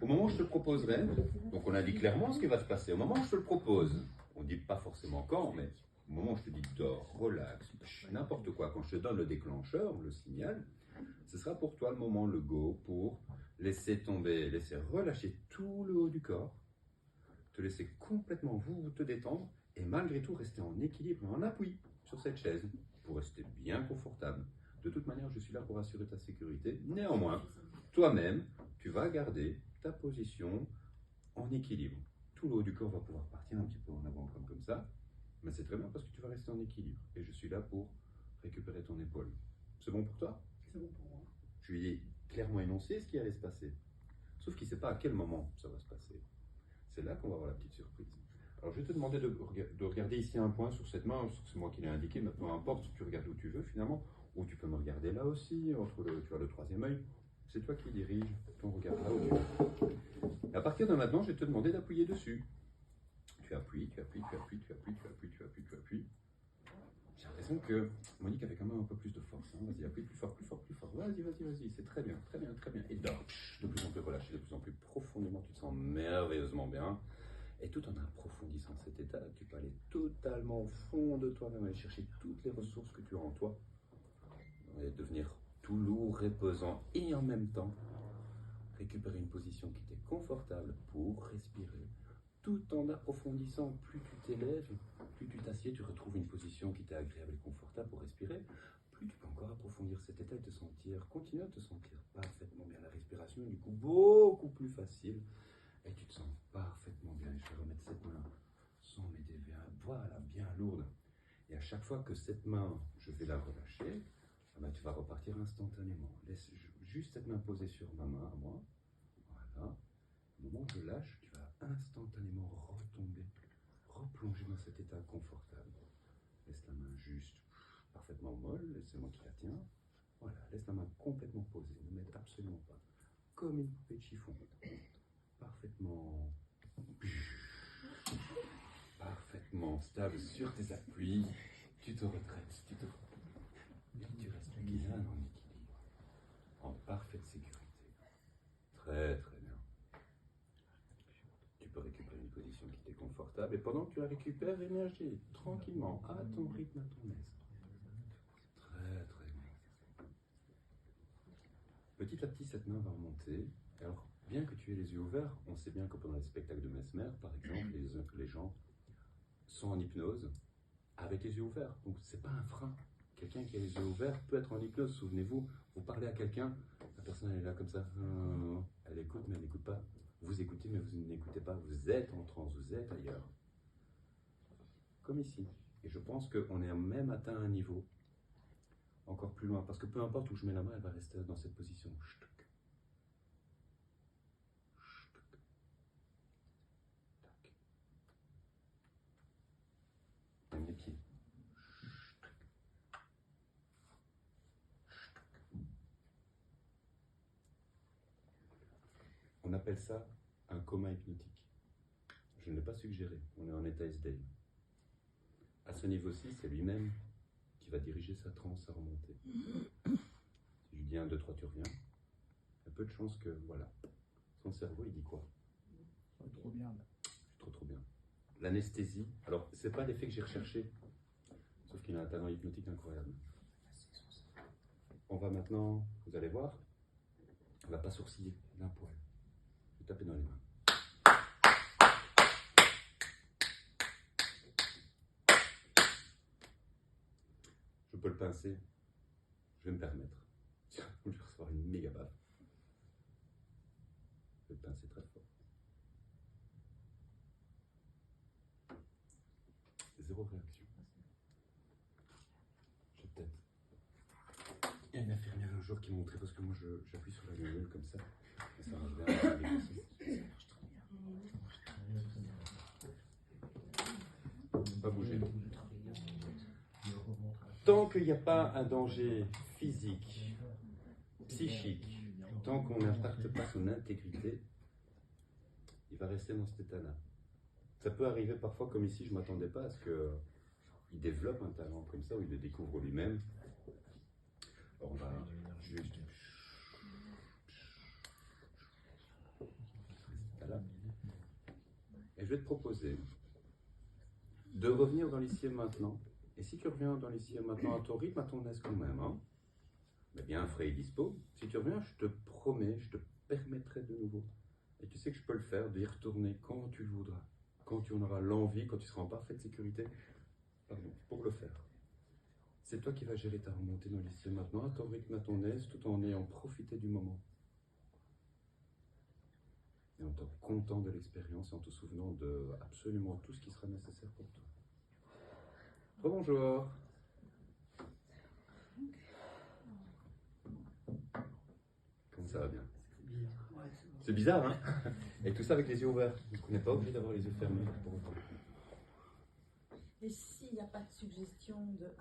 Au moment où je te le proposerai, donc on a dit clairement ce qui va se passer. Au moment où je te le propose, on ne dit pas forcément quand, mais au moment où je te dis dors, relax, n'importe quoi, quand je te donne le déclencheur, le signal, ce sera pour toi le moment, le go, pour laisser tomber, laisser relâcher tout le haut du corps, te laisser complètement vous te détendre et malgré tout rester en équilibre, en appui sur cette chaise pour rester bien confortable. De toute manière, je suis là pour assurer ta sécurité. Néanmoins, toi-même, tu vas garder ta position en équilibre. Tout le haut du corps va pouvoir partir un petit peu en avant comme ça, mais c'est très bien parce que tu vas rester en équilibre. Et je suis là pour récupérer ton épaule. C'est bon pour toi? C'est bon pour moi. Je lui ai clairement énoncé ce qui allait se passer. Sauf qu'il ne sait pas à quel moment ça va se passer. C'est là qu'on va avoir la petite surprise. Alors je vais te demander de regarder ici un point sur cette main, c'est moi qui l'ai indiqué, mais peu importe, tu regardes où tu veux finalement, ou tu peux me regarder là aussi, entre tu vois, le troisième œil. C'est toi qui dirige ton regard là où tu veux. Et à partir de maintenant, je vais te demander d'appuyer dessus. Tu appuies, tu appuies, tu appuies, tu appuies, tu appuies, tu appuies, tu appuies. J'ai l'impression que Monique avait quand même un peu plus de force. Hein. Vas-y, appuie plus fort, plus fort, plus fort. Vas-y, vas-y, vas-y. C'est très bien, très bien, très bien. Et dors. De plus en plus relâché, de plus en plus profondément. Tu te sens merveilleusement bien. Et tout en approfondissant cet état, tu peux aller totalement au fond de toi-même, aller chercher toutes les ressources que tu as en toi. Et devenir tout lourd et pesant. Et en même temps, récupérer une position qui t'est confortable pour respirer. Tout en approfondissant, plus tu t'élèves, plus tu t'assieds, tu retrouves une position qui t'est agréable et confortable pour respirer, plus tu peux encore approfondir cet état et te sentir, continuer à te sentir parfaitement bien. La respiration est du coup beaucoup plus facile et tu te sens parfaitement bien. Et je vais remettre cette main sans m'aider bien, voilà, bien lourde. Et à chaque fois que cette main, je vais la relâcher, ben tu vas repartir instantanément. Laisse juste cette main posée sur ma main à moi. Voilà. Au moment où je lâche, tu vas instantanément retomber, replonger dans cet état confortable. Laisse la main juste parfaitement molle, c'est moi qui la tiens. Voilà, laisse la main complètement posée, ne m'aide absolument pas. Comme une poupée de chiffon. Parfaitement stable sur tes appuis. Tu te retraites, tu restes bien en équilibre, en parfaite sécurité. Très très bien. Tu peux récupérer une position qui t'est confortable et pendant que tu la récupères, émerger tranquillement, à ton rythme, à ton aise. Très très bien. Petit à petit, cette main va remonter. Alors, bien que tu aies les yeux ouverts, on sait bien que pendant les spectacles de Mesmer, par exemple, les gens sont en hypnose avec les yeux ouverts. Donc, ce n'est pas un frein. Quelqu'un qui a les yeux ouverts peut être en hypnose. Souvenez-vous, vous parlez à quelqu'un, la personne elle est là comme ça. Elle écoute, mais elle n'écoute pas. Vous écoutez, mais vous n'écoutez pas. Vous êtes en transe, vous êtes ailleurs. Comme ici. Et je pense qu'on est même atteint un niveau encore plus loin. Parce que peu importe où je mets la main, elle va rester dans cette position. Même les pieds. On appelle ça un coma hypnotique. Je ne l'ai pas suggéré, on est en état SDI. À ce niveau-ci, c'est lui-même qui va diriger sa transe à remonter. Si je dis 1, 2, 3, tu reviens, il y a peu de chances que, voilà, son cerveau, il dit quoi? Trop bien. Trop bien. L'anesthésie, alors, c'est pas l'effet que j'ai recherché, sauf qu'il a un talent hypnotique incroyable. On va maintenant, vous allez voir, on va pas sourciller d'un poil. Je vais taper dans les mains. Je peux le pincer, je vais me permettre. Je vais recevoir une méga baffe. Je vais le pincer très fort. Zéro réaction. J'ai peut-être. Il y a une infirmière un jour qui m'a montré, parce que moi j'appuie sur la gueule comme ça. Et ça marche bien. Ça marche très bien. Pas bouger. Tant qu'il n'y a pas un danger physique, psychique, tant qu'on n'impacte pas son intégrité, il va rester dans cet état-là. Ça peut arriver parfois, comme ici, je ne m'attendais pas à ce qu'il développe un talent comme ça, où il le découvre lui-même. Alors on va juste... Et je vais te proposer de revenir dans l'ici et maintenant. Et si tu reviens dans l'ici et maintenant à ton rythme, à ton aise quand même, hein, mais bien frais et dispo, si tu reviens, je te promets, je te permettrai de nouveau. Et tu sais que je peux le faire, d'y retourner quand tu le voudras, quand tu en auras l'envie, quand tu seras en parfaite sécurité, pardon, pour le faire. C'est toi qui vas gérer ta remontée dans l'ici et maintenant, à ton rythme, à ton aise, tout en ayant profité du moment. Et en te content de l'expérience et en te souvenant de absolument tout ce qui sera nécessaire pour toi. Bonjour. Comment ça va bien? C'est bizarre, hein? Et tout ça avec les yeux ouverts. On n'est pas obligé d'avoir les yeux fermés pour autant. Et s'il n'y a pas de suggestion de